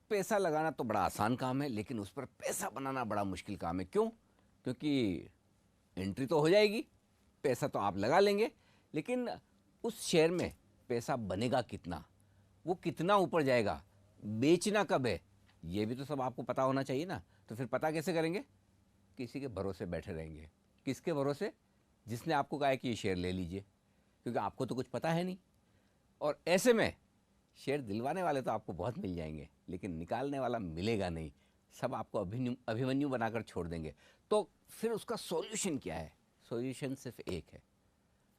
पैसा लगाना तो बड़ा आसान काम है, लेकिन उस पर पैसा बनाना बड़ा मुश्किल काम है। क्यों? क्योंकि एंट्री तो हो जाएगी, पैसा तो आप लगा लेंगे, लेकिन उस शेयर में पैसा बनेगा कितना, वो कितना ऊपर जाएगा, बेचना कब है, ये भी तो सब आपको पता होना चाहिए ना। तो फिर पता कैसे करेंगे? किसी के भरोसे बैठे रहेंगे। किसके भरोसे? जिसने आपको कहा है कि ये शेयर ले लीजिए, क्योंकि आपको तो कुछ पता है नहीं। और ऐसे में शेयर दिलवाने वाले तो आपको बहुत मिल जाएंगे, लेकिन निकालने वाला मिलेगा नहीं। सब आपको अभिमन्यु बनाकर छोड़ देंगे। तो फिर उसका सॉल्यूशन क्या है? सॉल्यूशन सिर्फ एक है,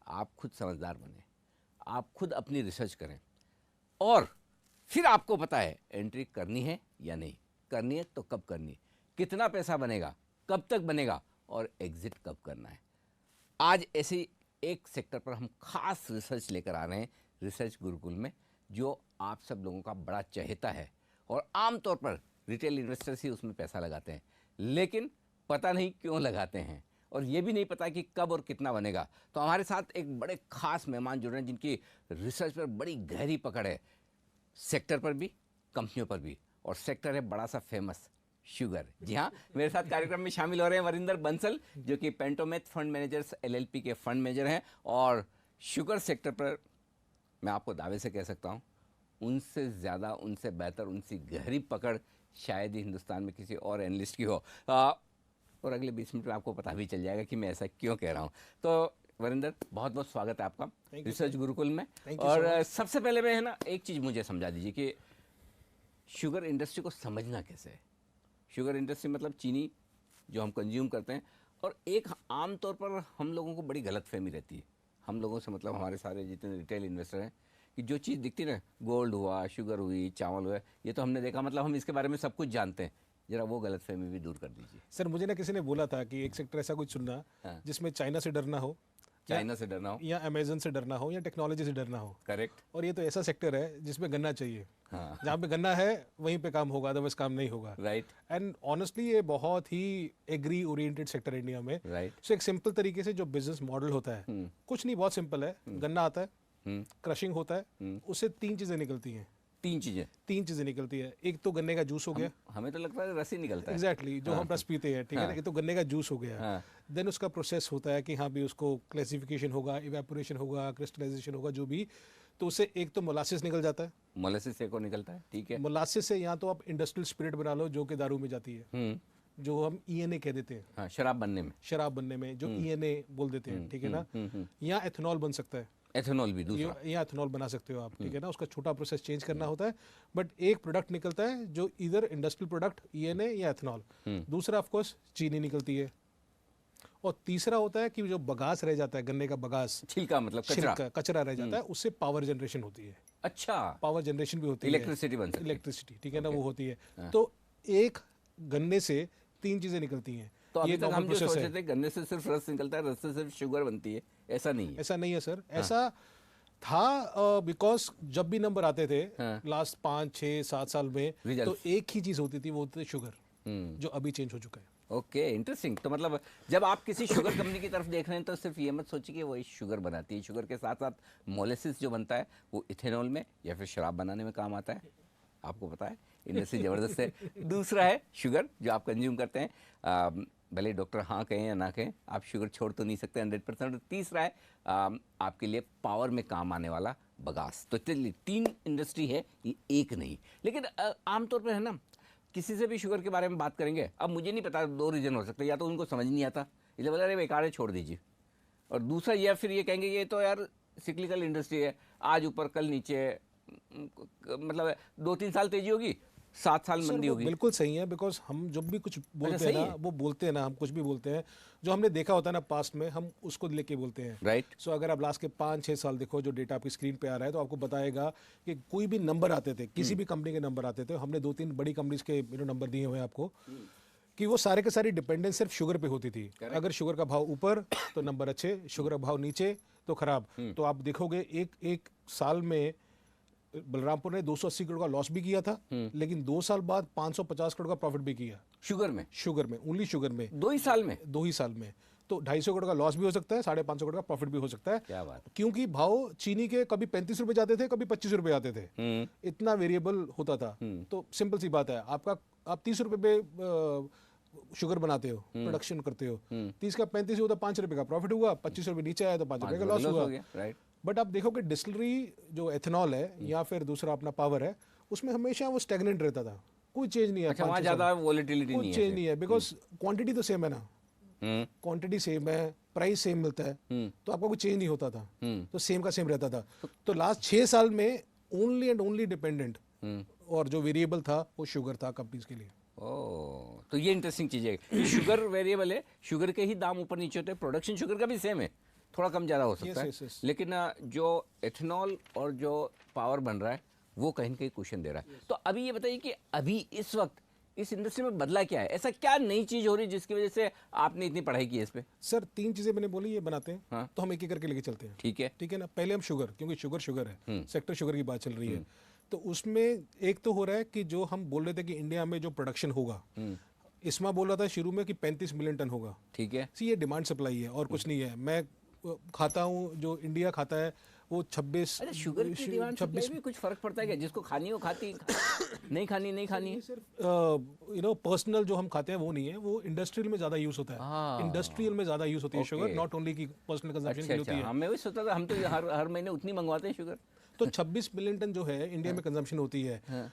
आप खुद समझदार बने, आप खुद अपनी रिसर्च करें, और फिर आपको पता है एंट्री करनी है या नहीं करनी है, तो कब करनी है, कितना पैसा बनेगा, कब तक बनेगा, और एग्जिट कब करना है। आज ऐसे एक सेक्टर पर हम खास रिसर्च लेकर आ रहे हैं रिसर्च गुरुकुल में, जो आप सब लोगों का बड़ा चहेता है, और आमतौर पर रिटेल इन्वेस्टर्स ही उसमें पैसा लगाते हैं, लेकिन पता नहीं क्यों लगाते हैं, और ये भी नहीं पता कि कब और कितना बनेगा। तो हमारे साथ एक बड़े खास मेहमान जुड़ रहे हैं जिनकी रिसर्च पर बड़ी गहरी पकड़ है, सेक्टर पर भी, कंपनियों पर भी, और सेक्टर है बड़ा सा फेमस, शुगर। जी हाँ, मेरे साथ कार्यक्रम में शामिल हो रहे हैं वरिंदर बंसल, जो कि पेंटोमेथ फंड मैनेजर्स एलएलपी के फंड मैनेजर हैं, और शुगर सेक्टर पर मैं आपको दावे से कह सकता हूँ उनसे ज़्यादा, उनसे बेहतर, उनसी गहरी पकड़ शायद ही हिंदुस्तान में किसी और एनालिस्ट की हो। और अगले 20 मिनट में आपको पता भी चल जाएगा कि मैं ऐसा क्यों कह रहा हूँ। तो वरिंदर, बहुत बहुत स्वागत है आपका रिसर्च गुरुकुल में। और सबसे पहले मैं है ना, एक चीज़ मुझे समझा दीजिए कि शुगर इंडस्ट्री को समझना कैसे है। शुगर इंडस्ट्री मतलब चीनी जो हम कंज्यूम करते हैं, और एक आम तौर पर हम लोगों को बड़ी गलतफहमी रहती है, हम लोगों से मतलब हमारे सारे जितने रिटेल इन्वेस्टर हैं, कि जो चीज़ दिखती ना, गोल्ड हुआ, शुगर हुई, चावल हुआ, ये तो हमने देखा, मतलब हम इसके बारे में सब कुछ जानते हैं। जरा वो गलतफहमी भी दूर कर दीजिए। सर, मुझे ना किसी ने बोला था कि एक सेक्टर ऐसा कुछ चुनना जिसमें चाइना से डरना हो, चाइना से डरना हो, या अमेजन से डरना हो, या टेक्नोलॉजी से डरना हो। करेक्ट। और ये तो ऐसा सेक्टर है जिसमें गन्ना चाहिए। हाँ। जहाँ पे गन्ना है वहीं पे काम होगा, अदरवाइज काम नहीं होगा। राइट। एंड ऑनेस्टली ये बहुत ही एग्री ओरिएंटेड सेक्टर है इंडिया में। राइट। सो एक सिंपल तरीके से जो बिजनेस मॉडल होता है, कुछ नहीं, बहुत सिंपल है। गन्ना आता है, क्रशिंग होता है, उससे तीन चीजें निकलती हैं। तीन चीजें निकलती है। एक तो गन्ने का जूस हो गया, हमें तो लगता है रस ही निकलता है। एग्जैक्टली, जो हम रस पीते हैं, ठीक है ना। एक तो गन्ने का जूस हो गया, देन उसका प्रोसेस होता है कि हाँ भी उसको क्लासिफिकेशन होगा, इवेपोरेशन होगा, क्रिस्टलाइजेशन होगा, जो भी। तो उससे एक तो मोलासिस निकल जाता है। मोलासिस से को निकलता है, ठीक है। मोलासिस से या तो आप इंडस्ट्रियल स्पिरिट बना लो, जो कि दारू में जाती है, जो हम ईएनए कह देते हैं। हाँ, शराब बनने में जो ईएनए बोल देते हैं, ठीक है ना। या एथेनॉल बन सकता है, एथेनॉल भी दूसरा, या एथेनॉल बना सकते हो आप, ठीक है ना। उसका छोटा प्रोसेस चेंज करना होता है, बट एक प्रोडक्ट निकलता है जो इधर इंडस्ट्रियल प्रोडक्ट, ईएनए या एथेनॉल। दूसरा ऑफ कोर्स चीनी निकलती है, और तीसरा होता है कि जो बगास रह जाता है, गन्ने का बगास, छिलका, मतलब कचरा रह जाता है, उससे पावर जनरेशन होती है। अच्छा, पावर जनरेशन भी होती है, इलेक्ट्रिसिटी बन सकती है, इलेक्ट्रिसिटी, ठीक है ना, वो होती है। तो एक गन्ने से तीन चीजें निकलती हैं। तो अभी तक हम जो सोचते थे गन्ने से सिर्फ रस निकलता है, रस से सिर्फ शुगर बनती है, ऐसा नहीं है। ऐसा नहीं है सर, ऐसा था बिकॉज जब भी नंबर आते थे लास्ट 5, 6, 7 साल में, तो एक ही चीज होती थी, वो होती थी शुगर, जो अभी चेंज हो चुका है। Okay, interesting. तो मतलब जब आप किसी शुगर कंपनी की तरफ देख रहे हैं, तो सिर्फ ये मत सोचिए कि वही शुगर बनाती है। शुगर के साथ साथ मोलेसिस जो बनता है, वो इथेनॉल में या फिर शराब बनाने में काम आता है। आपको पता है, इंडस्ट्री जबरदस्त है। दूसरा है शुगर, जो आप कंज्यूम करते हैं, भले डॉक्टर हाँ कहें या ना कहें, आप शुगर छोड़ तो नहीं सकते 100%। तीसरा है आपके लिए पावर में काम आने वाला बगास। तो तीन इंडस्ट्री है, ये एक नहीं। लेकिन आमतौर पर है ना, किसी से भी शुगर के बारे में बात करेंगे, अब मुझे नहीं पता, 2 रीज़न हो सकते हैं। या तो उनको समझ नहीं आता, इसलिए बोला अरे बेकार है, छोड़ दीजिए। और दूसरा, या फिर ये कहेंगे ये तो यार सिक्लिकल इंडस्ट्री है, आज ऊपर कल नीचे, मतलब 2-3 साल तेजी होगी, 7 साल मंदी होगी। बिल्कुल सही है, बिकॉज हम जब भी कुछ बोलते हैं ना, वो बोलते हैं ना, हम कुछ भी बोलते हैं जो हमने देखा होता है ना पास्ट में, हम उसको लेके बोलते हैं। राइट। सो अगर आप लास्ट के 5-6 साल देखो, जो डेटा आपकी स्क्रीन पे आ रहा है, तो आपको बताएगा कि कोई भी नंबर आते थे, किसी भी कंपनी के नंबर आते थे, हमने 2-3 बड़ी कंपनीज के नंबर दिए हुए हैं आपको, कि वो सारे के सारी डिपेंडेंस सिर्फ शुगर पे होती थी। अगर शुगर का भाव ऊपर तो नंबर अच्छे, शुगर का भाव नीचे तो खराब। तो आप देखोगे एक साल में बलरामपुर ने 280 करोड़ का लॉस भी किया था, लेकिन 2 साल बाद 550 करोड़ का प्रॉफिट भी किया। शुगर में ओनली शुगर में 2 ही साल में। तो 250 करोड़ का लॉस भी हो सकता है, 550 करोड़ का प्रॉफिट भी हो सकता है। क्या बात है। क्योंकि भाव चीनी के कभी 35 रुपए जाते थे, कभी 25 रुपए आते थे, इतना वेरिएबल होता था। तो सिंपल सी बात है, आप 30 रुपए पे शुगर बनाते हो, प्रोडक्शन करते हो, 30 का 35 हुआ तो 5 रुपए का प्रॉफिट हुआ, 25 रुपए नीचे आया तो 5 रुपए का लॉस हुआ। राइट। बट आप देखो कि डिस्टिलरी जो एथेनॉल है या फिर दूसरा अपना पावर है, उसमें हमेशा वो स्टेगनेंट रहता था, कोई चेंज नहीं है। अच्छा, वहाँ ज्यादा वॉलेटिलिटी नहीं कोई है। चेंज नहीं है, बिकॉज क्वांटिटी तो सेम है ना, क्वांटिटी सेम है, प्राइस सेम मिलता है, तो आपका कोई चेंज नहीं होता था, तो सेम का सेम रहता था। तो लास्ट 6 साल में ओनली एंड ओनली डिपेंडेंट और जो वेरिएबल था वो शुगर था कंपनीज के लिए। ओह, तो ये इंटरेस्टिंग चीज है कि शुगर वेरिएबल है, शुगर के ही दाम ऊपर नीचे होते हैं, प्रोडक्शन शुगर का भी सेम है, थोड़ा कम ज़्यादा हो सकता है। yes. लेकिन जो एथेनॉल और जो पावर बन रहा है वो कहीं न कहीं कुशन दे रहा है। तो अभी ये बताइए कि अभी इस वक्त इस इंडस्ट्री में बदला क्या है, ऐसा क्या नई चीज हो रही है जिसकी वजह से आपने इतनी पढ़ाई की है इस पे? सर 3 चीजें मैंने बोली, ये बनाते हैं। हाँ। तो हम एक एक करके लेके चलते हैं। ठीक है। ठीक है ना। पहले हम शुगर, क्योंकि शुगर है, सेक्टर शुगर की बात चल रही है, तो उसमें एक तो हो रहा है कि जो हम बोल रहे थे कि इंडिया में जो प्रोडक्शन होगा, इसमें बोल रहा था शुरू में कि 35 मिलियन टन होगा। ठीक है। सी ये डिमांड सप्लाई है और कुछ नहीं है। मैं खाता हूँ, जो इंडिया खाता है वो 26। अच्छा, शुगर की डिमांड सप्लाई में कुछ फर्क पड़ता है क्या? जिसको खानी हो खाती, नहीं खानी है। सिर्फ पर्सनल जो हम खाते हैं वो नहीं है, वो इंडस्ट्रियल में ज्यादा यूज होता है। इंडस्ट्रियल में ज्यादा यूज होती है शुगर, नॉट ओनली की पर्सनल कंजम्पशन के लिए होती है। हाँ, मैं वही सोचता था, हम तो हर महीने उतनी मंगवाते हैं शुगर। तो 26 मिलियन टन जो है इंडिया में कंजम्पशन होती है।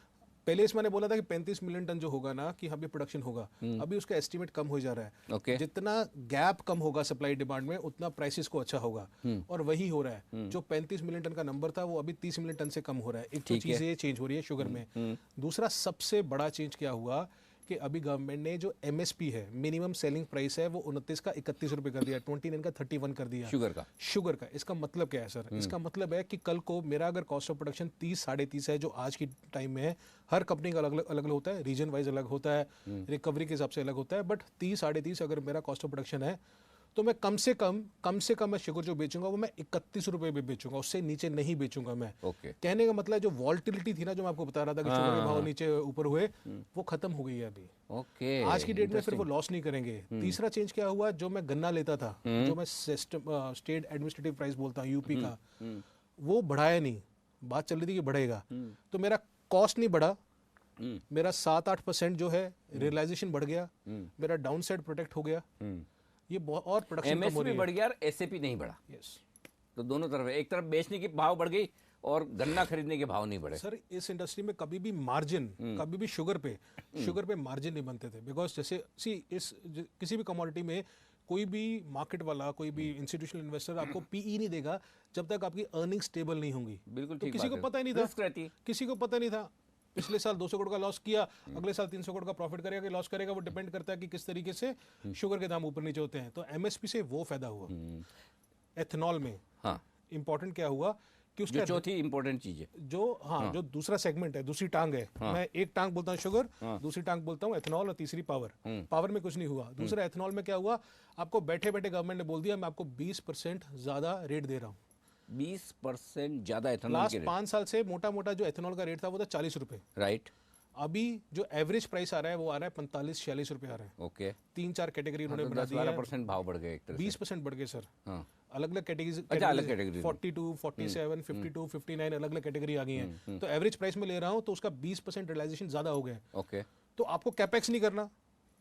पहले इसमें मैंने बोला था कि 35 मिलियन टन जो होगा ना कि अभी प्रोडक्शन होगा, अभी उसका एस्टिमेट कम हो जा रहा है। ओके। जितना गैप कम होगा सप्लाई डिमांड में, उतना प्राइसेस को अच्छा होगा, और वही हो रहा है। जो 35 मिलियन टन का नंबर था वो अभी 30 मिलियन टन से कम हो रहा है। एक तो चीजें चेंज हो रही है शुगर में। दूसरा सबसे बड़ा चेंज क्या हुआ कि अभी गवर्नमेंट ने जो MSP है, मिनिमम सेलिंग प्राइस है, वो 29 का 31 रुपए कर दिया, 29 का 31 कर दिया शुगर का। इसका मतलब क्या है सर? इसका मतलब है कि कल को मेरा अगर कॉस्ट ऑफ प्रोडक्शन 30 साढ़े 30 है, जो आज की टाइम में है, हर कंपनी का अलग अलग होता है, रीजन वाइज अलग होता है, रिकवरी के हिसाब से अलग होता है, बट 30 साढ़े 30 अगर मेरा कॉस्ट ऑफ प्रोडक्शन है, तो मैं कम से कम मैं शुगर जो बेचूंगा वो मैं 31 रुपए में बेचूंगा, उससे नीचे नहीं बेचूंगा मैं। कहने का मतलब जो वॉल्टिलिटी थी ना, जो मैं आपको बता रहा था कि शुगर के भाव नीचे ऊपर हुए, वो खत्म हो गई है अभी। आज की डेट में फिर वो लॉस नहीं करेंगे। तीसरा चेंज क्या हुआ, जो मैं गन्ना लेता था, जो मैं स्टेट एडमिनिस्ट्रेटिव प्राइस बोलता हूँ यूपी का, वो बढ़ाया नहीं। बात चल रही थी कि बढ़ेगा, तो मेरा कॉस्ट नहीं बढ़ा, मेरा 7-8% जो है रियलाइजेशन बढ़ गया, मेरा डाउन साइड प्रोटेक्ट हो गया। ये और प्रोडक्शन कम हो रही है, बढ़ गया और SAP नहीं बढ़ा। यस। तो दोनों तरफ है, एक तरफ बेचने की भाव बढ़ गई और गन्ना खरीदने के भाव नहीं बढ़े। सर इस इंडस्ट्री में कभी भी मार्जिन, कभी भी शुगर पे मार्जिन नहीं बनते थे, बिकॉज जैसे किसी भी कमोडिटी में कोई भी मार्केट वाला, कोई भी इंस्टीट्यूशनल इन्वेस्टर आपको PE नहीं देगा जब तक आपकी अर्निंग स्टेबल नहीं होंगी। बिल्कुल तो ठीक किसी बात को है। पता ही नहीं रिस्क था, रहती है। किसी को पता नहीं था। पिछले साल 200 करोड़ का लॉस किया, अगले साल 300 करोड़ का प्रॉफिट करेगा कि लॉस करेगा, वो डिपेंड करता है कि किस तरीके से शुगर के दाम ऊपर नीचे होते हैं। तो MSP से वो फायदा हुआ। एथेनॉल में हाँ, इंपॉर्टेंट क्या हुआ कि उसका जो चौथी इंपॉर्टेंट चीज है, जो दूसरा सेगमेंट है, दूसरी टांग है। मैं एक टांग बोलता हूँ शुगर, दूसरी टांग बोलता हूँ एथेनॉल, और तीसरी पावर। पावर में कुछ नहीं हुआ। दूसरा एथेनॉल में क्या हुआ, आपको बैठे बैठे गवर्नमेंट ने बोल दिया मैं आपको 20% ज्यादा रेट दे रहा हूँ। 20% ज्यादा एथेनॉल लास्ट 5 साल से मोटा मोटा जो एथेनॉल का रेट था वो था 40 रुपए। राइट। अभी जो एवरेज प्राइस आ रहा है वो आ रहा है 45-46 रुपए आ रहा है। ओके। 3-4 कैटेगरी उन्होंने बना दी है। 12% भाव बढ़ गए एक तरह से। 20% बढ़ गए सर। हाँ। अलग अलग कैटेगरी, अच्छा, अलग कैटेगरी 42, 47, 52, 59 अलग अलग कैटेगरी आ गई है। तो एवरेज प्राइस में ले रहा हूँ तो उसका 20% रियलाइजेशन ज्यादा हो गया। ओके। तो आपको कैपेक्स नहीं करना,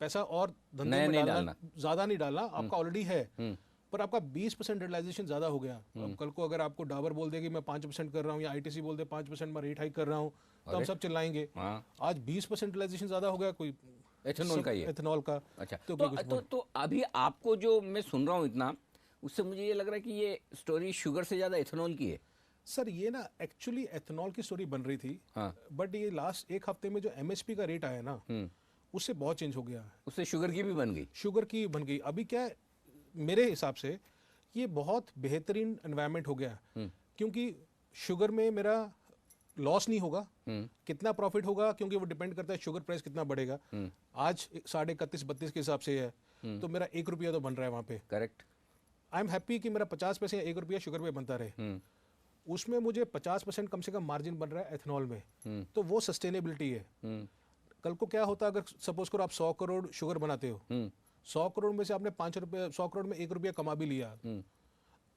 पैसा और धंधे में डालना ज्यादा नहीं डालना, आपका ऑलरेडी है, पर आपका 20% रियलाइजेशन ज्यादा हो गया। अब कल को अगर आपको डाबर बोल दे कि मैं 5% कर रहा हूँ, या ITC बोल दे 5% में रेट हाइक कर रहा हूँ, तो हम सब चिल्लाएंगे। आज 20% रियलाइजेशन ज्यादा हो गया, कोई एथेनॉल का ही है। एथेनॉल का। अच्छा, तो अभी आपको जो मैं सुन रहा हूँ इतना, उससे मुझे ये लग रहा है कि ये स्टोरी शुगर से ज्यादा एथेनॉल की है। सर ये ना एक्चुअली एथेनॉल की स्टोरी बन रही थी, बट ये लास्ट एक हफ्ते में जो MSP का रेट आया ना, उससे बहुत चेंज हो गया। उससे शुगर की भी बन गई। शुगर की बन गई। अभी क्या है, मेरे हिसाब से ये बहुत बेहतरीन एनवायरनमेंट हो गया, क्योंकि शुगर में मेरा लॉस नहीं होगा। कितना प्रॉफिट होगा, क्योंकि वो डिपेंड करता है शुगर प्राइस कितना बढ़ेगा। आज 31.5-32 के हिसाब से है, तो मेरा 1 रुपया तो बन रहा है वहां पे। करेक्ट। आई एम हैप्पी कि मेरा 50 पैसे या 1 रुपया शुगर पे बनता रहे। उसमें मुझे 50% कम से कम मार्जिन बन रहा है एथेनॉल में, तो वो सस्टेनेबिलिटी है। कल को क्या होता है, अगर सपोज करो आप 100 करोड़ शुगर बनाते हो, 100 करोड़ में से आपने 5 रुपये, 100 करोड़ में 1 रुपया कमा भी लिया,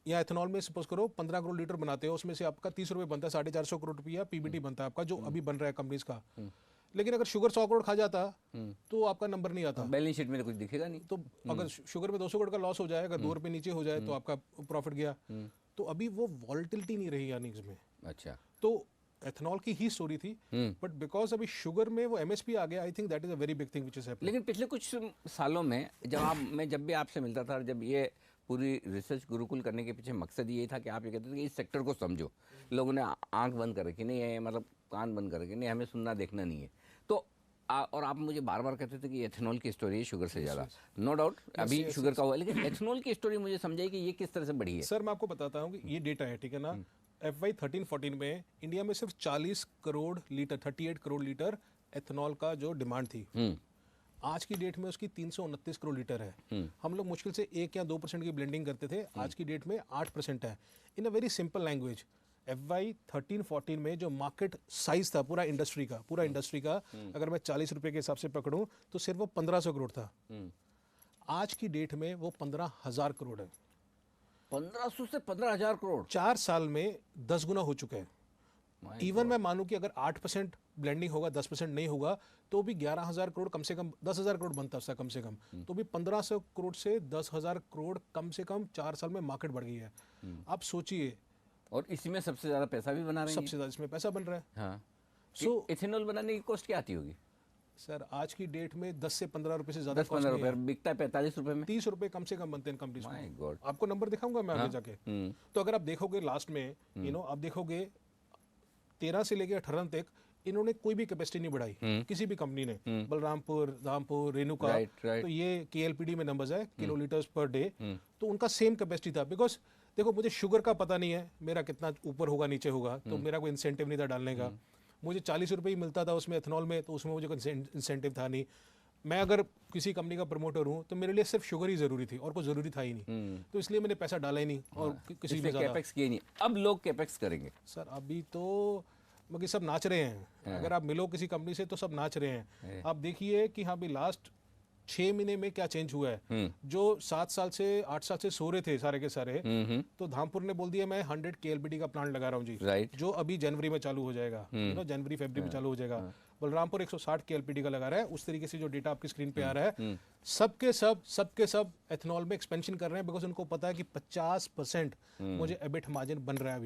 या एथेनॉल में सपोज करो 15 करोड़ लीटर बनाते हो, उसमें से आपका 30 रुपये बनता है, 450 करोड़ रुपया पीबीटी बनता है आपका, जो अभी बन रहा है कंपनीज का। लेकिन अगर शुगर 100 करोड़ खा जाता तो आपका नंबर नहीं आता, बैलेंस शीट में तो कुछ दिखेगा नहीं। तो अगर शुगर में 200 करोड़ का लॉस हो जाए, अगर 2 रुपये नीचे हो जाए तो आपका प्रॉफिट गया। तो अभी वो वॉल्टिलिटी नहीं रही अर्निंग्स में। अच्छा, तो एथेनॉल की ही स्टोरी थी, बट बिकॉज अभी शुगर में वो एमएसपी आ गया, I think that is a very big thing which is happening. लेकिन पिछले कुछ सालों में मैं जब भी आपसे मिलता था, जब ये पूरी रिसर्च गुरुकुल करने के पीछे मकसद ये था कि आप ये कहते थे कि इस सेक्टर को समझो। लोगों ने आंख बंद कर रखी, नहीं है मतलब कान बंद कर रखे, नहीं हमें सुनना देखना नहीं है। तो और आप मुझे बार बार कहते थे कि एथेनॉल की स्टोरी है शुगर से ज़्यादा। नो डाउट अभी शुगर का हुआ, लेकिन एथेनॉल की स्टोरी मुझे समझाई कि ये किस तरह से बढ़ी है। सर मैं आपको बताता हूँ कि ये डेटा है, ठीक है ना। FY 13-14 में इंडिया में सिर्फ 40 crore litre, 38 crore litre ethanol का जो डिमांड थी, आज की डेट में उसकी 329 करोड़ लीटर है। हम लोग मुश्किल से 1 या 2% की ब्लेंडिंग करते थे, आज की डेट में 8% है। In a very simple language, FY 13-14 में जो मार्केट साइज था पूरा इंडस्ट्री का, अगर मैं 40 रुपए के हिसाब से पकड़ूं तो सिर्फ वो 1500 करोड़ था। आज की डेट में वो 15,000 करोड़ है। 1500 से 15,000 करोड़ 4 साल में 10 गुना हो चुका है। इवन मैं मानूं कि अगर 8% ब्लेंडिंग होगा, 10% नहीं होगा, तो भी 11,000 करोड़ कम से कम, 10,000 करोड़ बनता है कम से कम। तो भी 1500 करोड़ से 10,000 करोड़ कम से कम 4 साल में मार्केट बढ़ गई है। आप सोचिए, और इसी में सबसे ज़्यादा पैसा भी बना रहे हैं। सबसे ज्यादा इसमें पैसा बन रहा है। हाँ, सो एथेनॉल बनाने की कॉस्ट क्या आती होगी? सर आज की डेट में 10 से 15 रुपए से ज्यादा 10-15 रुपए, बिकता है 45 रुपए में। 30 रुपए कम से कम बनते हैं कंपनीज माय में। गॉड। आपको नंबर दिखाऊंगा मैं आगे जाके। तो अगर आप देखोगे लास्ट में, आप देखोगे 13 से लेके 18 तक इन्होंने कोई भी कैपेसिटी नहीं बढ़ाई, किसी भी कंपनी ने। बलरामपुर, धामपुर, रेणुका, right. तो ये KLPD में नंबर्स है, किलोलीटर्स पर डे, तो उनका सेम कैपेसिटी था। बिकॉज देखो मुझे शुगर का पता नहीं है मेरा कितना ऊपर होगा नीचे होगा, तो मेरा कोई इंसेंटिव नहीं था डालने का। मुझे 40 रुपये ही मिलता था उसमें एथेनॉल में, तो उसमें मुझे कोई इंसेंटिव था नहीं। मैं अगर किसी कंपनी का प्रमोटर हूँ तो मेरे लिए सिर्फ शुगर ही जरूरी थी और कोई जरूरी था ही नहीं। तो इसलिए मैंने पैसा डाला ही नहीं और किसी में ज्यादा कैपेक्स किए नहीं। अब लोग कैपेक्स करेंगे सर। अभी तो बाकी सब नाच रहे हैं। अगर आप मिलो किसी कंपनी से तो सब नाच रहे हैं। आप देखिए कि हाँ भी लास्ट 6 महीने में क्या चेंज हुआ है। जो 7 साल से 8 साल से सो रहे थे सारे के सारे, तो धामपुर ने बोल दिया मैं 100 KLPD का प्लांट लगा रहा हूँ जी, जो अभी जनवरी में चालू हो जाएगा, जनवरी फरवरी में चालू हो जाएगा। बलरामपुर 160 KLPD का लगा रहा है। उस तरीके से जो डेटा आपकी स्क्रीन पे आ रहा है, सबके सब एथेनॉल में एक्सपेंशन कर रहे हैं, बिकॉज उनको पता है कि 50% मुझे एबिट मार्जिन बन रहा है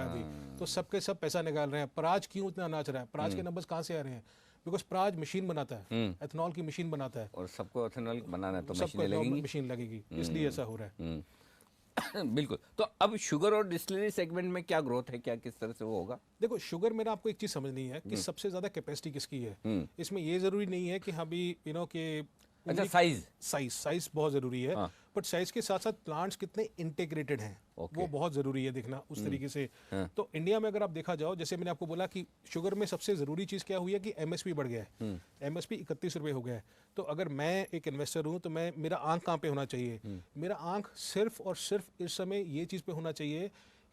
अभी। तो सबके सब पैसा निकाल रहे हैं। प्राज क्यों इतना नाच रहा है? प्राज के नंबर्स कहाँ से आ रहे हैं? बिकॉज प्राज मशीन बनाता है, एथेनॉल की मशीन बनाता है, और सबको एथेनॉल बनाना है तो सबको मशीन लगेगी, इसलिए ऐसा हो रहा है। बिल्कुल। तो अब शुगर और डिस्टिलरी सेगमेंट में क्या ग्रोथ है, क्या किस तरह से वो होगा? देखो शुगर में ना आपको एक चीज समझनी है कि सबसे ज्यादा कैपेसिटी किसकी है। इसमें ये जरूरी नहीं है कि हाँ भी कि अच्छा, साइज बहुत जरूरी है, बट साइज के साथ साथ प्लांट्स कितने इंटीग्रेटेड हैं वो बहुत जरूरी है देखना उस तरीके से। तो इंडिया में अगर आप देखा जाओ, जैसे मैंने आपको बोला कि शुगर में सबसे जरूरी चीज क्या हुई है कि MSP बढ़ गया है। MSP 31 रुपए हो गया है। तो अगर मैं एक इन्वेस्टर हूं तो मेरा आंख कहाँ पे होना चाहिए? मेरा आंख सिर्फ और सिर्फ इस समय ये चीज पे होना चाहिए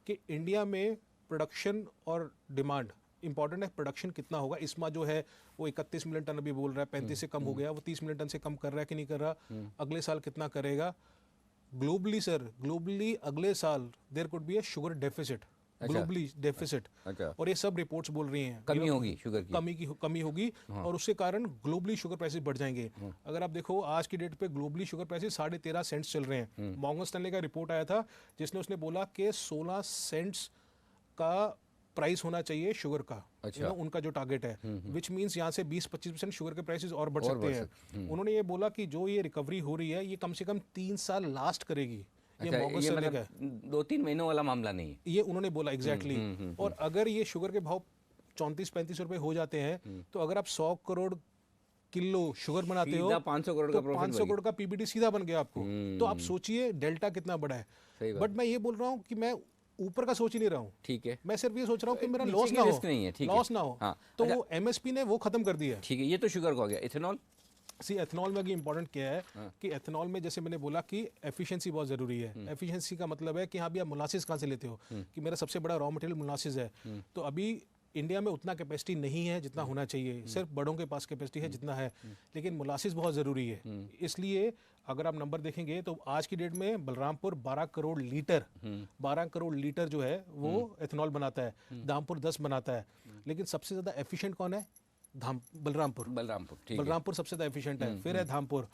कि इंडिया में प्रोडक्शन और डिमांड इंपॉर्टेंट है। प्रोडक्शन कितना होगा? इस्मा जो है वो 31 मिलियन टन अभी बोल रहा है, 35 से कम हो गया, वो 30 मिलियन टन से कम कर रहा है कि नहीं कर रहा? अगले साल कितना करेगा? ग्लोबली अगले साल there could be a sugar deficit, globally deficit. और ये सब रिपोर्ट्स बोल रही हैं कमी होगी, शुगर की कमी होगी, और उसके कारण ग्लोबली शुगर प्राइसेस बढ़ जाएंगे। अगर आप देखो आज की डेट पे ग्लोबली शुगर प्राइसेस 13.5 सेंट्स चल रहे हैं। मॉर्गन स्टैनले का रिपोर्ट आया था जिसने उसने बोला कि 16 सेंट्स का प्राइस होना चाहिए शुगर का। अच्छा। उनका जो टारगेट है, विच मीन्स यहाँ से 20-25% शुगर के प्राइसेस और बढ़ सकते हैं। उन्होंने ये बोला कि जो ये रिकवरी हो रही है ये कम से कम 3 साल लास्ट करेगी। अच्छा, ये मतलब 2-3 महीनों वाला मामला नहीं है, ये उन्होंने बोला एग्जैक्टली। और अगर ये शुगर के भाव 34-35 रुपए हो जाते हैं, तो अगर आप 100 करोड़ किलो शुगर बनाते हो 500 करोड़ तो का 500 करोड़ का PBT सीधा बन गया आपको। तो आप सोचिए डेल्टा कितना बड़ा है। बट मैं ये बोल रहा हूँ कि मैं ऊपर का सोच ही नहीं रहा हूँ, ठीक है। मैं सिर्फ ये सोच रहा हूँ कि मेरा लॉस ना हो। हाँ, तो वो MSP ने वो खत्म कर दिया। ठीक है, ये तो शुगर का हो गया। इथेनॉल एथेनॉल में इंपॉर्टेंट क्या है कि एथेनॉल में जैसे मैंने बोला कि एफिशिएंसी बहुत जरूरी है। एफिशिएंसी का मतलब है कि हाँ भी आप मोलासिस कहाँ से लेते हो, कि मेरा सबसे बड़ा रॉ मटेरियल मोलासिस है। तो अभी इंडिया में उतना कैपेसिटी नहीं है जितना होना चाहिए, सिर्फ बड़ों के पास कैपेसिटी है जितना है, लेकिन मोलासिस बहुत ज़रूरी है। इसलिए अगर आप नंबर देखेंगे तो आज की डेट में बलरामपुर 12 करोड़ लीटर 12 करोड़ लीटर जो है वो एथेनॉल बनाता है, धामपुर 10 बनाता है, लेकिन सबसे ज़्यादा एफिशिएंट कौन है? बलरामपुर। बलरामपुर, ठीक है। बलरामपुर सबसे ज़्यादा एफिशिएंट है, फिर है धामपुर।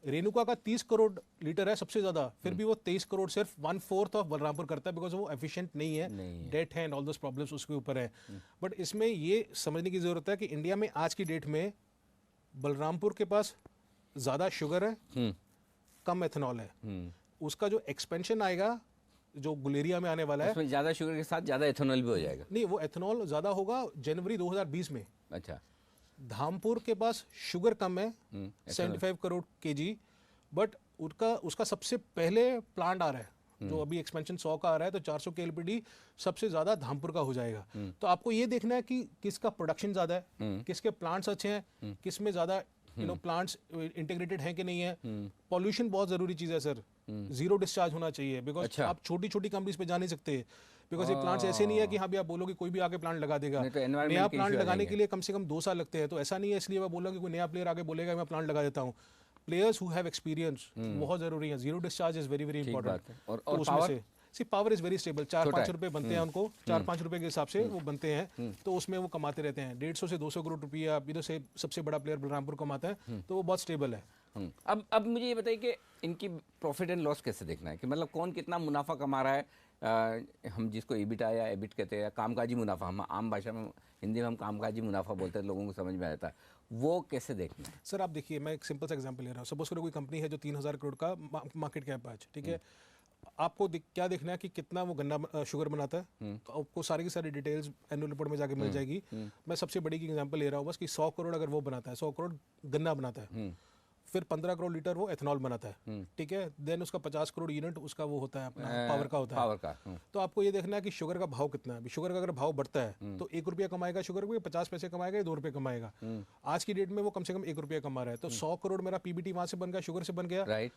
रेणुका का 30 करोड़ लीटर है सबसे ज़्यादा, फिर भी वो 23 करोड़ सिर्फ 1/4 ऑफ बलरामपुर करता है, बिकॉज वो एफिशिएंट नहीं है, डेट है एंड ऑल दोस प्रॉब्लम्स उसके ऊपर है। बट इसमें ये समझने की ज़रूरत है कि इंडिया में आज की डेट में बलरामपुर के पास ज़्यादा शुगर है, कम एथेनॉल है। उसका जो एक्सपेंशन आएगा जो गुलेरिया में आने वाला है, उसमें ज़्यादा शुगर के साथ ज़्यादा एथेनॉल भी हो जाएगा। नहीं, वो एथेनॉल ज़्यादा होगा जनवरी 2020 में। अच्छा। धामपुर के पास शुगर कम है 75 करोड़ केजी, बट उसका सबसे पहले प्लांट आ रहा है जो अभी एक्सपेंशन 100 का आ रहा है, तो 400 के एलपीडी सबसे ज़्यादा धामपुर का हो जाएगा। तो आपको ये देखना है कि किसका प्रोडक्शन ज़्यादा है, किसके प्लांट्स अच्छे हैं, किस में ज़्यादा प्लांट्स इंटीग्रेटेड हैं कि नहीं है। पॉल्यूशन बहुत ज़रूरी चीज़ है सर, जीरो डिस्चार्ज होना चाहिए, बिकॉज अच्छा। आप छोटी छोटी कंपनीज पे जा नहीं सकते, बिकॉज ये प्लांट्स ऐसे नहीं है कि हाँ भी आप बोलोगे कोई भी आके प्लांट लगा देगा। नहीं तो environment नया के प्लांट issue आ लगाने जाएंगे। के लिए कम से कम 2 साल लगते हैं, तो ऐसा नहीं है इसलिए मैं बोल रहा हूँ कि कोई नया प्लेयर आके बोलेगा मैं प्लांट लगा देता हूँ। प्लेयर्स हु हैव एक्सपीरियंस बहुत जरूरी है, zero discharge is very very बात है। इंपॉर्टेंट। और उसमें power? से सी पावर इज वेरी स्टेबल, 4-5 रुपए बनते हैं उनको, 4-5 रुपए के हिसाब से वो बनते हैं, तो उसमें वो कमाते रहते हैं। 150 से 200 करोड़ रुपया इधर से सबसे बड़ा प्लेयर बलरामपुर कमाता है, तो वो बहुत स्टेबल है। अब मुझे ये बताइए कि इनकी प्रॉफिट एंड लॉस कैसे देखना है, कि मतलब कौन कितना मुनाफा कमा रहा है। हम जिसको एबिटा या एबिट कहते हैं, कामकाजी मुनाफा, हम आम भाषा में हिंदी में हम कामकाजी मुनाफा बोलते हैं, लोगों को समझ में आता है, वो कैसे देखना है? सर आप देखिए, मैं एक सिंपल सा एग्जांपल ले रहा हूँ। सपोज करो कोई कंपनी है जो 3000 करोड़ का मार्केट कैप है आज, ठीक है। आपको क्या देखना है कि कितना वो गन्ना शुगर बनाता है, तो आपको सारी की सारी डिटेल्स एनुअल रिपोर्ट में जाके मिल जाएगी। मैं सबसे बड़ी की एग्जांपल ले रहा हूँ बस, कि 100 करोड़ अगर वो बनाता है, 100 करोड़ गन्ना बनाता है, फिर 15 करोड़ लीटर वो एथेनॉल बनाता है, ठीक है। देन उसका 50 करोड़ यूनिट उसका वो होता है अपना पावर का होता है, पावर का। तो आपको ये देखना है कि शुगर का भाव कितना है। अभी शुगर का अगर भाव बढ़ता है तो 1 रुपया कमाएगा शुगर को, 50 पैसे कमाएगा या 2 रुपये कमाएगा। आज की डेट में वो कम से कम 1 रुपया कमा रहा है, तो 100 करोड़ मेरा पीबीटी वहां से बन गया, शुगर से बन गया। राइट।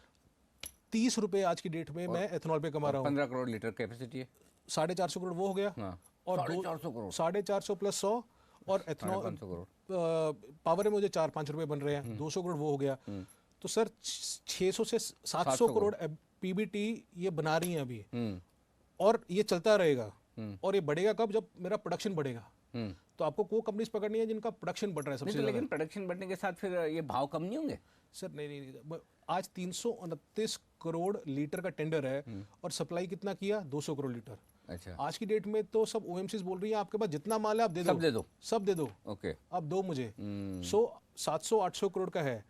30 रुपए आज की डेट में मैं एथेनॉल पे कमा रहा हूँ। 15 करोड़ लीटर कैपेसिटी है, 450 करोड़ वो हो गया, और 450 करोड़, 450 प्लस 100 और एथेनॉल 550 करोड़ पावर में मुझे 4-5 रुपए बन रहे हैं, 200 करोड़ वो हो गया। तो सर 600 से 700 करोड़ पीबीटी ये बना रही हैं अभी, और ये चलता रहेगा। और ये बढ़ेगा कब? जब मेरा प्रोडक्शन बढ़ेगा। तो आपको वो कंपनीज पकड़नी है जिनका प्रोडक्शन बढ़ रहा है सबसे नहीं तो, लेकिन प्रोडक्शन बढ़ने के साथ फिर ये भाव कम नहीं होंगे? सर नहीं, आज 329 करोड़ लीटर का टेंडर है और सप्लाई कितना किया? 200 करोड़ लीटर। अच्छा। आज की डेट में तो सब ओएमसीज बोल रही है आपके पास जितना माल है आप दे दो, सब दे दो, सब दे दो, ओके, आप दो मुझे। 700-800 करोड़ का है,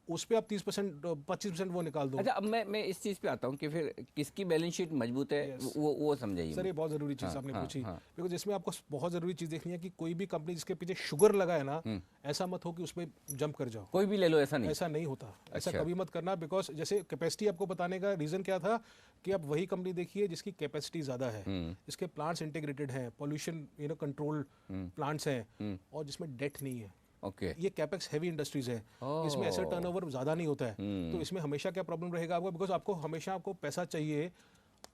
उस पे आप 30% 25% वो निकाल दो। अच्छा, अब मैं इस चीज़ पे आता हूँ कि फिर किसकी बैलेंस शीट मजबूत है, वो समझाइए। सर ये बहुत ज़रूरी चीज़ आपने पूछी, बिकॉज इसमें आपको बहुत ज़रूरी चीज़ देखनी है कि कोई भी कंपनी जिसके पीछे शुगर लगा है ना, ऐसा मत हो कि उसमें जंप कर जाओ। कोई भी ले लो, ऐसा नहीं, ऐसा नहीं होता, ऐसा कभी मत करना। बिकॉज जैसे कैपेसिटी आपको बताने का रीज़न क्या था कि आप वही कंपनी देखिए जिसकी कैपेसिटी ज़्यादा है, जिसके प्लांट्स इंटीग्रेटेड हैं, पॉल्यूशन कंट्रोल प्लांट्स हैं, और जिसमें डेट नहीं है। ओके। ये कैपेक्स हैवी इंडस्ट्रीज है, इसमें ऐसे टर्नओवर ज़्यादा नहीं होता है, तो इसमें हमेशा क्या प्रॉब्लम रहेगा आपको? बिकॉज आपको हमेशा आपको पैसा चाहिए,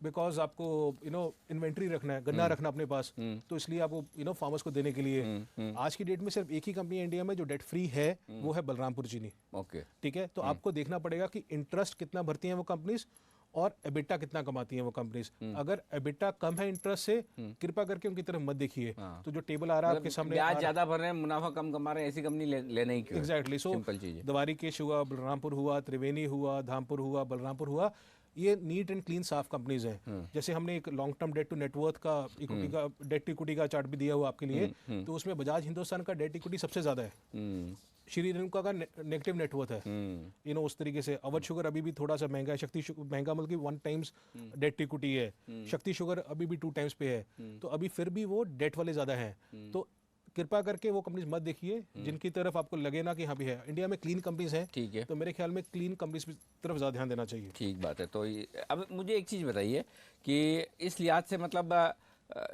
बिकॉज आपको इन्वेंट्री रखना है, गन्ना रखना अपने पास, तो इसलिए आपको फार्मर्स को देने के लिए। आज की डेट में सिर्फ एक ही कंपनी है इंडिया में जो डेट फ्री है, वो है बलरामपुर चीनी। ओके, ठीक है, तो आपको देखना पड़ेगा कि इंटरेस्ट कितना भरती हैं वो कंपनीज और एबिटा कितना कमाती हैं वो कंपनीज। अगर एबिटा कम है इंटरेस्ट से, कृपा करके उनकी तरफ मत देखिए। तो जो टेबल आ रहा है आपके सामने, ब्याज ज्यादा भर रहे हैं, मुनाफा कम कमा रहे हैं, ऐसी कंपनी लेना ही क्यों? एग्जैक्टली। सो सिंपल चीज है। द्वारिकेश हुआ, बलरामपुर हुआ, त्रिवेणी हुआ, धामपुर हुआ, बलरामपुर हुआ, ये नीट एंड क्लीन साफ कंपनीज हैं। जैसे हमने एक long term debt to net worth का इक्विटी का डेट इक्विटी का चार्ट भी दिया हुआ आपके लिए, तो उसमें बजाज हिंदुस्तान का डेट इक्विटी सबसे ज्यादा है, श्री रेणुका का नेगेटिव नेटवर्थ है। उस तरीके से अवध शुगर अभी भी थोड़ा सा महंगा है, शक्ति महंगा मतलब कि 1 टाइम्स डेट इक्विटी है, शक्ति शुगर अभी भी 2 टाइम्स पे है, तो अभी फिर भी वो डेट वाले ज्यादा हैं। तो कृपा करके वो कंपनीज मत देखिए जिनकी तरफ आपको लगे ना कि हाँ भी है। इंडिया में क्लीन कंपनीज हैं, ठीक है, तो मेरे ख्याल में क्लीन कंपनीज की तरफ ज़्यादा ध्यान देना चाहिए। ठीक बात है। तो अब मुझे एक चीज़ बताइए कि इस लिहाज से मतलब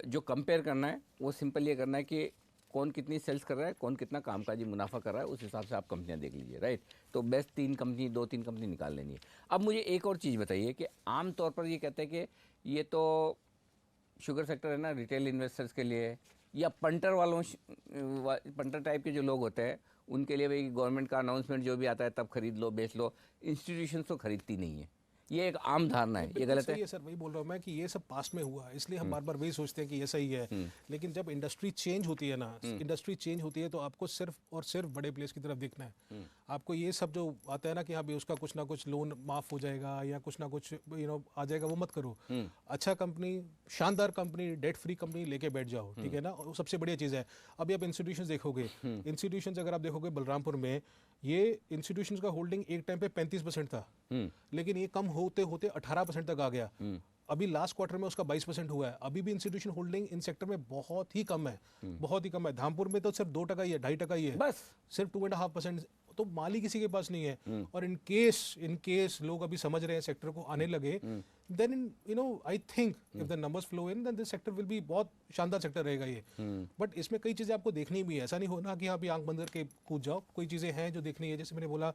जो कंपेयर करना है वो सिंपल ये करना है कि कौन कितनी सेल्स कर रहा है, कौन कितना कामकाजी मुनाफा कर रहा है, उस हिसाब से आप कंपनियां देख लीजिए, राइट। तो बेस्ट 2-3 कंपनी निकाल लेनी है। अब मुझे एक और चीज़ बताइए कि आम तौर पर ये कहते हैं कि ये तो शुगर सेक्टर है ना, रिटेल इन्वेस्टर्स के लिए या पंटर टाइप के जो लोग होते हैं उनके लिए भाई गवर्नमेंट का अनाउंसमेंट जो भी आता है तब खरीद लो बेच लो, इंस्टीट्यूशन तो खरीदती नहीं है। ये एक आम धारणा है, ये बिल्कुल गलत सही है। है सर, वही बोल रहा हूँ मैं कि ये सब पास्ट में हुआ है, इसलिए हम बार बार वही सोचते हैं कि ये सही है। लेकिन जब इंडस्ट्री चेंज होती है ना, इंडस्ट्री चेंज होती है तो आपको सिर्फ और सिर्फ बड़े प्लेस की तरफ देखना है। आपको ये सब जो आता है ना कि हाँ भाई उसका कुछ ना कुछ लोन माफ हो जाएगा या कुछ ना कुछ आ जाएगा, वो मत करो। अच्छा कंपनी, शानदार कंपनी, डेट फ्री कंपनी लेके बैठ जाओ, ठीक है ना। और वो सबसे बढ़िया चीज़ है। अभी आप इंस्टीट्यूशन देखोगे, इंस्टीट्यूशन अगर आप देखोगे बलरामपुर में, ये इंस्टीट्यूशन का होल्डिंग एक टाइम पे 35% था, लेकिन ये कम होते होते 18% तक आ गया। अभी लास्ट क्वार्टर में उसका 22% हुआ है। अभी भी इंस्टीट्यूशन होल्डिंग इन सेक्टर में बहुत ही कम है, बहुत ही कम है। धामपुर में तो सिर्फ 2% ही है, 2.5% ही है, बस सिर्फ 2.5%। तो माली किसी के पास नहीं है। और इन केस लोग अभी समझ रहे हैं सेक्टर को, आने लगे, then I think if the numbers flow in, then this sector will be बहुत शानदार सेक्टर रहेगा ये। बट इसमें कई चीजें आपको देखनी भी है, ऐसा नहीं होना कि आप आंख बंद करके कूद जाओ। कोई चीजें हैं जो देखनी है, जैसे मैंने बोला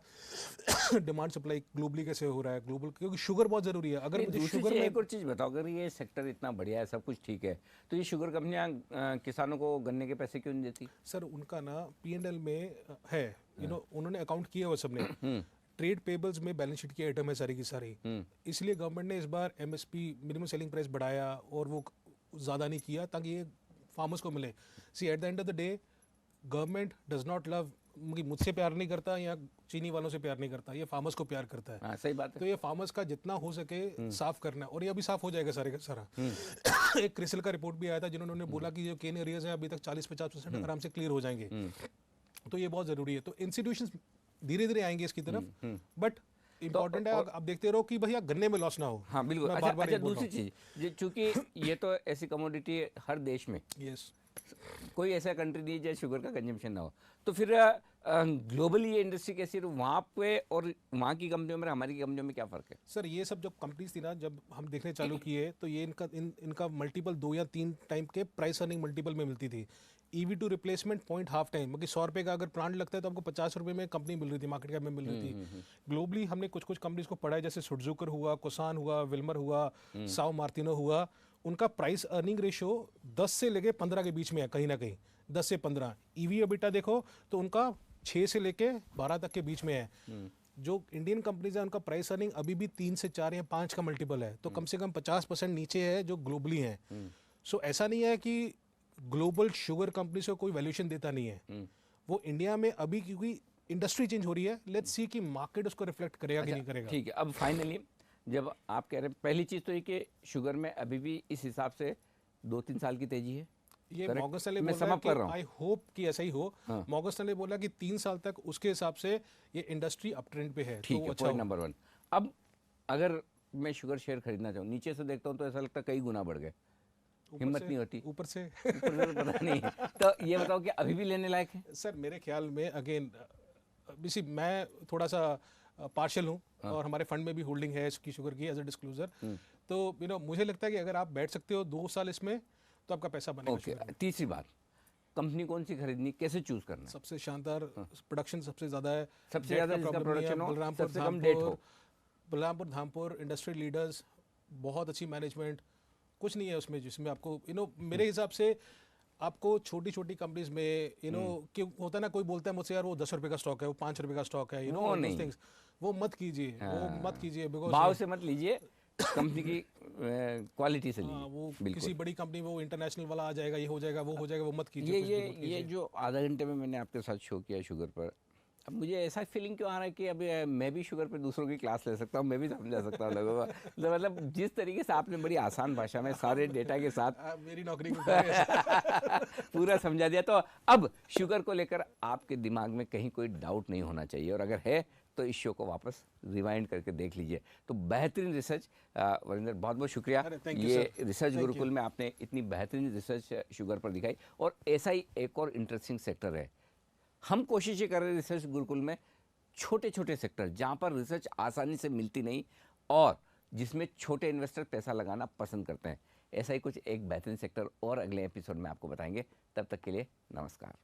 डिमांड सप्लाई ग्लोबली कैसे हो रहा है, ग्लोबल, क्योंकि शुगर बहुत जरूरी है। अगर दूसरी शुगर चीज़, में एक और चीज़ बताओ, अगर ये सेक्टर इतना बढ़िया है, सब कुछ ठीक है, तो ये शुगर कंपनियां किसानों को गन्ने के पैसे क्यों नहीं देती? सर उनका ना P&L में है, उन्होंने अकाउंट किया हुआ सबने। ट्रेड पेबल्स में बैलेंस शीट की आइटम है सारी की सारी। इसलिए गवर्नमेंट ने इस बार MSP, मिनिमम सेलिंग प्राइस, बढ़ाया और वो ज़्यादा नहीं किया ताकि ये फार्मर्स को मिले। See at the end of the day government does not love, मुझसे प्यार नहीं करता या चीनी वालों से प्यार नहीं करता, ये फार्मर्स को प्यार करता है। हाँ, सही बात तो है। ये फार्मर्स का जितना हो सके साफ करना है, और ये अभी साफ हो जाएगा सारे का सारा। एक क्रिसल का रिपोर्ट भी आया था जिन्होंने बोला कि जो केन एरियाज हैं अभी तक 40-50% आराम से क्लियर हो जाएंगे। तो ये बहुत जरूरी है। तो इंस्टीट्यूशंस धीरे धीरे आएंगे इसकी तरफ, बट इंपॉर्टेंट है आप देखते रहो कि भैया गन्ने में लॉस ना हो। हाँ बिल्कुल। मैं अच्छा, बार-बार अच्छा ये बोल रहा दूसरी चीज़, चूंकि ये तो ऐसी कमोडिटी हर देश में, यस कोई ऐसा कंट्री नहीं है जहाँ शुगर का कंजम्पशन ना हो, तो फिर ग्लोबली ये इंडस्ट्री कैसी है, वहाँ पे और वहाँ की कंपनियों में हमारी कंपनियों में क्या फ़र्क है? सर, ये सब जब कंपनीज थी ना, जब हम देखने चालू किए तो ये इनका मल्टीपल 2 या 3 टाइम के प्राइस अर्निंग मल्टीपल में मिलती थी। EV टू रिप्लेसमेंट 0.5 टाइम, मतलब 100 रुपये का अगर प्लांट लगता है तो आपको 50 रुपये में कंपनी मिल रही थी, मार्केट कैप में मिल रही थी। ग्लोबली हमने कुछ कुछ कंपनीज को पढ़ा है, जैसे सुजुकी हुआ, कोसान हुआ, विल्मर हुआ, साओ मार्टिनो हुआ। उनका प्राइस अर्निंग रेशियो 10 से लेके 15 के बीच में है, कहीं ना कहीं 10 से 15। EV EBITDA देखो तो उनका 6 से लेके 12 तक के बीच में है। जो इंडियन कंपनीज है उनका प्राइस अर्निंग अभी भी 3 से 4 या 5 का मल्टीपल है, तो कम से कम 50% नीचे है जो ग्लोबली है। सो ऐसा नहीं है कि ग्लोबल शुगर कंपनीज को कोई वैल्यूएशन देता नहीं है। वो इंडिया में अभी, क्योंकि इंडस्ट्री चेंज हो रही है, लेट्स सी कि मार्केट उसको रिफ्लेक्ट करेगा कि नहीं करेगा। ठीक है, अब फाइनली जब आप कह रहे हैं, पहली चीज़ तो ये कि शुगर में अभी भी इस हिसाब से 2-3 साल की तेजी है। ये Correct? मॉर्गन स्टैनले मैं बोल रहा है समाप्त कर रहा कि हूँ। आई होप कि ऐसा ही हो। हाँ। मॉर्गन स्टैनले बोला कि 3 साल तक उसके हिसाब से ये इंडस्ट्री अप ट्रेंड पे है। ठीक तो है, अच्छा पॉइंट हो। नंबर 1। अब अगर मैं शुगर शेयर खरीदना चाहूँ, नीचे से देखता हूँ तो ऐसा लगता है कई गुना बढ़ गए, ऊपर हिम्मत से- नहीं होती। ऊपर से ऊपर से तो पता नहीं है। तो ये बताओ कि अभी भी लेने लायक है? सर मेरे ख्याल में अगेन मैं थोड़ा सा पार्शियल हूँ, और हमारे फंड में भी होल्डिंग है इसकी, शुगर की, एज अ डिस्क्लोजर। तो मुझे लगता है कि अगर आप बैठ सकते हो 2 साल इसमें तो आपका पैसा बनेगा। ओके, शुगर में तीसरी बात, कंपनी कौन सी खरीदनी, कैसे चूज करना है? सबसे शानदार प्रोडक्शन सबसे ज्यादा है, सबसे Debt ज्यादा का जिसका problem नहीं है। production हो, बलरामपुर सबसे कम debt हो। धामपुर, बलरामपुर धामपुर इंडस्ट्री लीडर्स, बहुत अच्छी मैनेजमेंट, कुछ नहीं है उसमें जिसमें आपको मेरे हिसाब से आपको छोटी छोटी कंपनीज में कि होता है ना, कोई बोलता है मुझसे यार वो 10 रुपए का स्टॉक है, वो 5 रुपए का स्टॉक है, वो नहीं। वो मत कीजिए, वो मत कीजिए, भाव बिकॉज से मत लीजिए, कंपनी की क्वालिटी से लीजिए। वो बिल्कुल। किसी बड़ी कंपनी में वो इंटरनेशनल वाला आ जाएगा, ये हो जाएगा, वो हो जाएगा, वो मत कीजिए, ये कुछ भी ये मत ये कीजिए। जो आधा घंटे में मैंने आपके साथ शो किया शुगर पर, अब मुझे ऐसा फीलिंग क्यों आ रहा है कि अब मैं भी शुगर पे दूसरों की क्लास ले सकता हूँ, मैं भी समझा सकता हूँ लोगों को। तो मतलब जिस तरीके से आपने बड़ी आसान भाषा में सारे डेटा के साथ मेरी नौकरी को खा रहे हैं। पूरा समझा दिया, तो अब शुगर को लेकर आपके दिमाग में कहीं कोई डाउट नहीं होना चाहिए, और अगर है तो इस शो को वापस रिवाइंड करके देख लीजिए। तो बेहतरीन रिसर्च, वरिंदर बहुत बहुत शुक्रिया। अरे, thank you, ये sir. Research Thank Gurukul you. में आपने इतनी बेहतरीन रिसर्च शुगर पर दिखाई, और ऐसा ही एक और इंटरेस्टिंग सेक्टर है। हम कोशिश ये कर रहे हैं रिसर्च गुरुकुल में, छोटे छोटे सेक्टर जहाँ पर रिसर्च आसानी से मिलती नहीं और जिसमें छोटे इन्वेस्टर पैसा लगाना पसंद करते हैं, ऐसा ही कुछ एक बेहतरीन सेक्टर और अगले एपिसोड में आपको बताएंगे। तब तक के लिए नमस्कार।